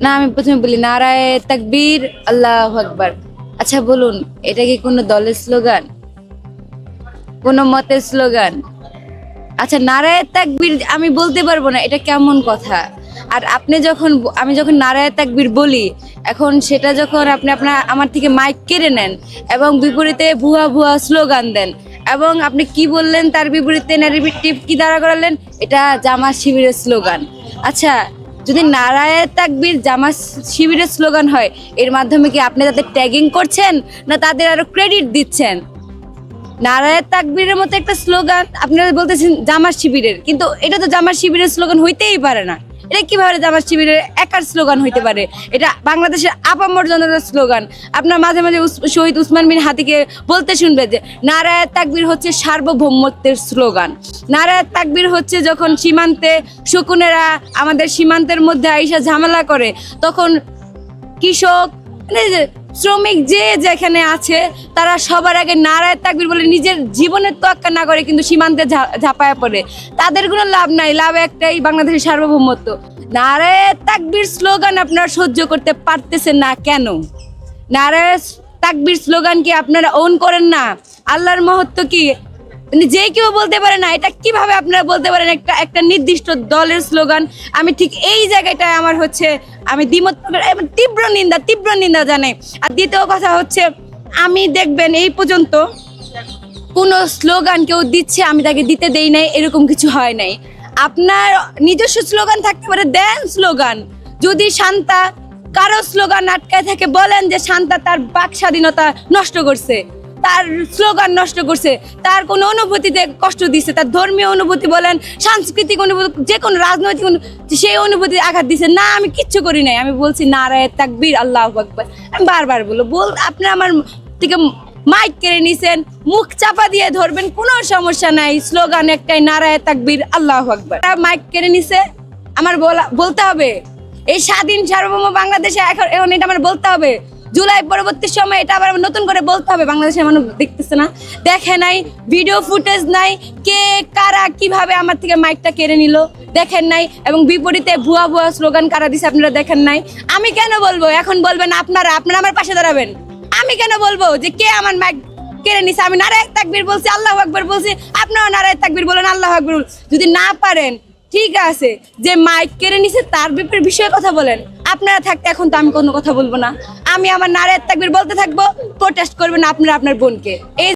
না, আমি প্রথমে বলি নারায়ে তাকবীর, আল্লাহু আকবার। আচ্ছা বলুন, এটা কি কোনো দলের স্লোগান, কোনো মতের স্লোগান? আচ্ছা, নারায়ে তাকবীর আমি বলতে পারবো না, এটা কেমন কথা? আর আপনি যখন আমি যখন নারায়ে তাকবীর বলি, এখন সেটা যখন আপনি আমার থেকে মাইক কেড়ে নেন এবং বিপরীতে ভুয়া ভুয়া স্লোগান দেন, এবং আপনি কি বললেন তার বিপরীতে ন্যারেটিভ কি দাঁড়া করালেন, এটা জামাত শিবিরের স্লোগান। আচ্ছা, যদি নারায়ে তাকবীর জামাত শিবিরের স্লোগান হয়, এর মাধ্যমে কি আপনি তাদের ট্যাগিং করছেন না তাদের আরো ক্রেডিট দিচ্ছেন? নারায়ে তাকবীরের মতো একটা স্লোগান আপনারা বলতেছেন জামাত শিবিরের, কিন্তু এটা তো জামাত শিবিরের স্লোগান হইতেই পারে না। এটা কিভাবে জামাত শিবিরের একার স্লোগান হইতে পারে? এটা বাংলাদেশের আপামর জনতার স্লোগান। আপনার মাঝে মাঝে শহীদ উসমান বিন হাদিকে বলতে শুনবে যে নারায়ে তাকবীর হচ্ছে সার্বভৌমত্বের স্লোগান। নারায়ে তাকবীর হচ্ছে যখন সীমান্তে শকুনেরা আমাদের সীমান্তের মধ্যে আইসা ঝামেলা করে, তখন কৃষক মানে শ্রমিক যে যেখানে আছে তারা সবার আগে নারায়ে তাকবীর বলে নিজের জীবনের তোয়াক্কা না করে কিন্তু সীমান্তে ঝাঁপায়া পড়ে। তাদের কোনো লাভ নাই, লাভ একটাই, বাংলাদেশের সার্বভৌমত্ব। নারায়ে তাকবীর স্লোগান আপনারা সহ্য করতে পারতেছেন না কেন? নারায়ে তাকবীর স্লোগান কি আপনারা ওন করেন না? আল্লাহর মহত্ব কি যে কেউ বলতে পারে না? এটা কিভাবে আপনারা বলতে পারেন একটা নির্দিষ্ট দলের স্লোগান? আমি ঠিক এই জায়গাটায় আমার হচ্ছে আমি দ্বিমত তীব্র নিন্দা জানাই। আর দ্বিতীয় কথা হচ্ছে, আমি দেখবেন এই পর্যন্ত কোনো স্লোগান কেউ দিচ্ছে আমি তাকে দিতে দেই নাই, এরকম কিছু হয় নাই। আপনার নিজস্ব স্লোগান থাকতে পারে, দেন স্লোগান। যদি শান্তা কারো স্লোগান আটকায় থাকে, বলেন যে শান্তা তার বাক স্বাধীনতা নষ্ট করছে, তার স্লোগান নষ্ট করছে, তার কোনো অনুভূতিতে কষ্ট দিচ্ছে, তার ধর্মীয় অনুভূতি বলেন, সাংস্কৃতিক অনুভূতি, যে কোনো রাজনৈতিক সেই অনুভূতি আঘাত দিচ্ছে না, আমি কিচ্ছু করি নাই। আমি বলছি নারায়ে তাকবীর, আল্লাহু আকবার। আমি বারবার বল আপনি আমার থেকে মাইক কেড়ে নিছেন, মুখ চাপা দিয়ে ধরবেন, কোনো সমস্যা নাই। স্লোগান একটাই, নারায়ে তাকবীর, আল্লাহু আকবার। মাইক কেড়ে নিছে, আমার বলতে হবে এই স্বাধীন সার্বভৌম বাংলাদেশে এখন এটা আমার বলতে হবে। জুলাই পরবর্তী সময় এটা আবার নতুন করে বলতে হবে। বাংলাদেশের মানুষ দেখতেছে না, দেখে নাই, ভিডিও ফুটেজ নাই, কে কারা কিভাবে আমার থেকে মাইকটা কেড়ে নিল দেখেন নাই, এবং বিপরীতে ভুয়া ভুয়া স্লোগান কারা দিছে আপনারা দেখেন নাই। আমি কেন বলবো? এখন বলবেন আপনারা আমার পাশে দাঁড়াবেন। আমি কেন বলবো যে কে আমার মাইক কেড়ে নিছে? আমি নারায়ে তাকবীর বলছি, আল্লাহু আকবার বলছি, আপনারা নারায়ে তাকবীর বলেন, আল্লাহু আকবার। যদি না পারেন ঠিক আছে, যে মাইক কেড়ে নিছে তার বিষয়ে কথা বলেন। আপনারা থাকতে এখন তো আমি কোনো কথা বলবো না। আমি আমার নারায়ে তাকবীর বলতে থাকবো, প্রোটেস্ট করবেন আপনারা আপনার বোনকে। এই